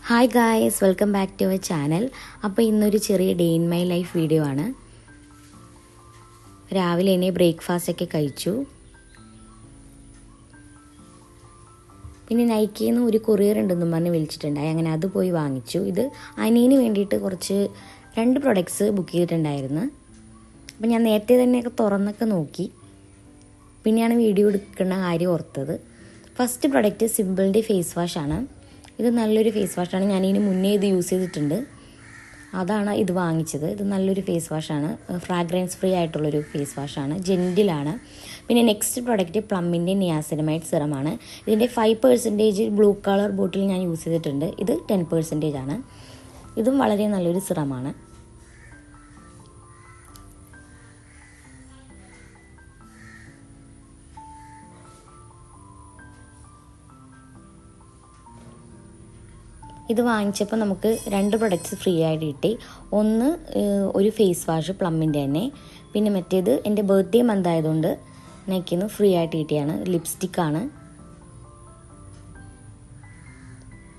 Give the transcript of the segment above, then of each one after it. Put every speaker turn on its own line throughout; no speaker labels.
Hi guys, welcome back to our channel. അപ്പോൾ ഇന്നൊരു ചെറിയ day in my life video ആണ്. രാവിലെ തന്നെ ബ്രേക്ക്ഫാസ്റ്റ് ഒക്കെ കഴിച്ചു. പിന്നെ നൈക്കിയിൽ നിന്ന് ഒരു കൊറിയർ ഉണ്ടെന്നും പറഞ്ഞ് വിളിച്ചിട്ടുണ്ടായി. അങ്ങനെ അത് പോയി വാങ്ങിച്ചു. ഇത് അനിയന് വേണ്ടിയിട്ട് കുറച്ച് 2 പ്രൊഡക്ട്സ് ബുക്ക് ചെയ്തിട്ടുണ്ടായിരുന്നു. അപ്പോൾ ഞാൻ നേരത്തെ തന്നെയൊക്കെ തുറന്നൊക്കെ നോക്കി. പിന്നെയാണ് വീഡിയോ എടുക്കുന്ന കാര്യം ഓർത്തത്. ഫസ്റ്റ് പ്രൊഡക്റ്റ് സിമ്പിളിൻ്റെ ഫേസ് വാഷാണ്. ഇത് നല്ലൊരു ഫേസ് വാഷാണ്. ഞാനിതിന് മുന്നേ ഇത് യൂസ് ചെയ്തിട്ടുണ്ട്. അതാണ് ഇത് വാങ്ങിച്ചത്. ഇത് നല്ലൊരു ഫേസ് വാഷാണ്. ഫ്രാഗ്രൻസ് ഫ്രീ ആയിട്ടുള്ളൊരു ഫേസ് വാഷാണ്. ജെൻറ്റിലാണ്. പിന്നെ നെക്സ്റ്റ് പ്രൊഡക്റ്റ് പ്ലമ്മിൻ്റെ നിയാസിനമൈഡ് സിറമാണ്. ഇതിൻ്റെ 5% ബ്ലൂ കളർ ബോട്ടിൽ ഞാൻ യൂസ് ചെയ്തിട്ടുണ്ട്. ഇത് 10% ആണ്. ഇതും വളരെ നല്ലൊരു സിറമാണ്. ഇത് വാങ്ങിച്ചപ്പോൾ നമുക്ക് 2 പ്രൊഡക്ട്സ് ഫ്രീ ആയിട്ട് കിട്ടി. ഒന്ന് ഒരു ഫേസ് വാഷ് പ്ലമ്മിൻ്റെ തന്നെ. പിന്നെ മറ്റേത് എൻ്റെ ബർത്ത്ഡേ മന്ത് ആയതുകൊണ്ട് നൈക്കിന്ന് ഫ്രീ ആയിട്ട് കിട്ടിയാണ്. ലിപ്സ്റ്റിക്കാണ്.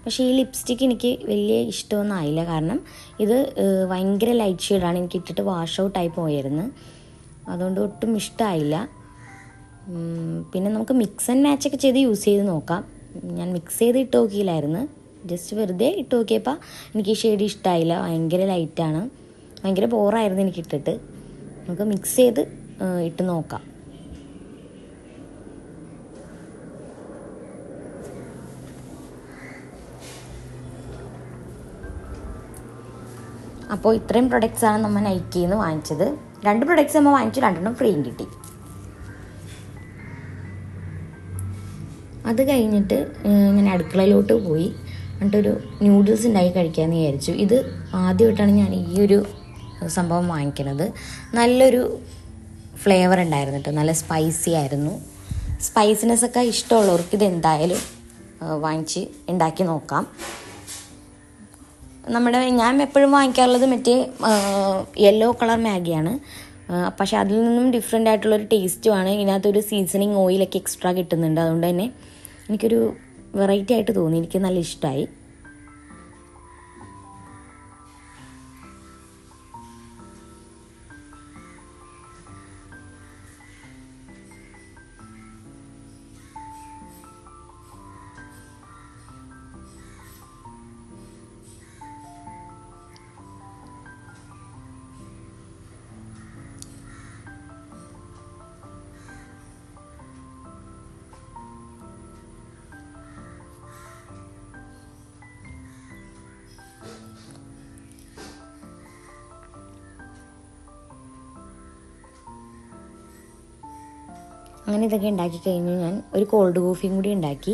പക്ഷേ ഈ ലിപ്സ്റ്റിക്ക് എനിക്ക് വലിയ ഇഷ്ടമൊന്നും ആയില്ല. കാരണം ഇത് ഭയങ്കര ലൈറ്റ് ഷെയ്ഡാണ്. എനിക്ക് ഇട്ടിട്ട് വാഷ് ഔട്ട് ആയി പോയിരുന്നു. അതുകൊണ്ട് ഒട്ടും ഇഷ്ടമായില്ല. പിന്നെ നമുക്ക് മിക്സ് ആൻഡ് മാച്ചൊക്കെ ചെയ്ത് യൂസ് ചെയ്ത് നോക്കാം. ഞാൻ മിക്സ് ചെയ്ത് ഇട്ട് നോക്കിയില്ലായിരുന്നു. ജസ്റ്റ് വെറുതെ ഇട്ട് നോക്കിയപ്പോൾ എനിക്ക് ഈ ഷെയ്ഡ് ഇഷ്ടമായില്ല. ഭയങ്കര ലൈറ്റാണ്. ഭയങ്കര ബോറായിരുന്നു എനിക്ക് ഇട്ടിട്ട്. നമുക്ക് മിക്സ് ചെയ്ത് ഇട്ട് നോക്കാം. അപ്പോൾ ഇത്രയും പ്രൊഡക്ട്സാണ് നമ്മൾ നൈക്കിയിൽ നിന്ന് വാങ്ങിച്ചത്. 2 പ്രൊഡക്ട്സ് നമ്മൾ വാങ്ങിച്ചു, 2 ഫ്രീയും കിട്ടി. അത് കഴിഞ്ഞിട്ട് ഞാൻ അടുക്കളയിലോട്ട് പോയി. എന്നിട്ടൊരു ന്യൂഡിൽസ് ഉണ്ടാക്കി കഴിക്കാമെന്ന് വിചാരിച്ചു. ഇത് ആദ്യമായിട്ടാണ് ഞാൻ ഈ ഒരു സംഭവം വാങ്ങിക്കുന്നത്. നല്ലൊരു ഫ്ലേവർ ഉണ്ടായിരുന്നു കേട്ടോ. നല്ല സ്പൈസി ആയിരുന്നു. സ്പൈസിനെസ്സൊക്കെ ഇഷ്ടമുള്ളവർക്ക് ഇത് എന്തായാലും വാങ്ങിച്ച് ഉണ്ടാക്കി നോക്കാം. ഞാൻ എപ്പോഴും വാങ്ങിക്കാറുള്ളത് മറ്റേ യെല്ലോ കളർ മാഗിയാണ്. പക്ഷേ അതിൽ നിന്നും ഡിഫറെൻ്റ് ആയിട്ടുള്ളൊരു ടേസ്റ്റുമാണ്. ഇതിനകത്തൊരു സീസണിങ് ഓയിലൊക്കെ എക്സ്ട്രാ കിട്ടുന്നുണ്ട്. അതുകൊണ്ട് തന്നെ എനിക്കൊരു വെറൈറ്റി ആയിട്ട് തോന്നി. എനിക്ക് നല്ല ഇഷ്ടമായി. അങ്ങനെ ഇതൊക്കെ ഉണ്ടാക്കി കഴിഞ്ഞു. ഞാൻ ഒരു കോൾഡ് കോഫിയും കൂടി ഉണ്ടാക്കി.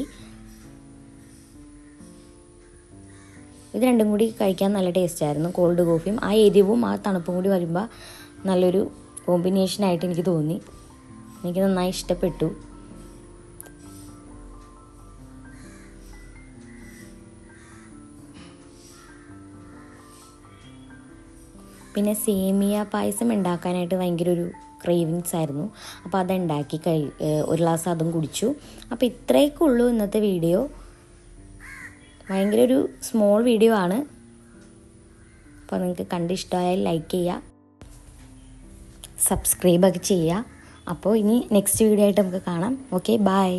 ഇത് 2 കൂടി കഴിക്കാൻ നല്ല ടേസ്റ്റായിരുന്നു. കോൾഡ് കോഫിയും ആ എരിവും ആ തണുപ്പും കൂടി വരുമ്പോൾ നല്ലൊരു കോമ്പിനേഷനായിട്ട് എനിക്ക് തോന്നി. എനിക്ക് നന്നായി ഇഷ്ടപ്പെട്ടു. പിന്നെ സേമിയ പായസം ഉണ്ടാക്കാനായിട്ട് ഭയങ്കര ഒരു ക്രേവിങ്സ് ആയിരുന്നു. അപ്പോൾ അതുണ്ടാക്കി ഒരു ഗ്ലാസ് അതും കുടിച്ചു. അപ്പോൾ ഇത്രയൊക്കെ ഉള്ളൂ ഇന്നത്തെ വീഡിയോ. ഭയങ്കര ഒരു സ്മോൾ വീഡിയോ ആണ്. അപ്പോൾ നിങ്ങൾക്ക് കണ്ട് ഇഷ്ടമായാൽ ലൈക്ക് ചെയ്യുക, സബ്സ്ക്രൈബൊക്കെ ചെയ്യുക. അപ്പോൾ ഇനി നെക്സ്റ്റ് വീഡിയോ ആയിട്ട് നമുക്ക് കാണാം. Okay, by.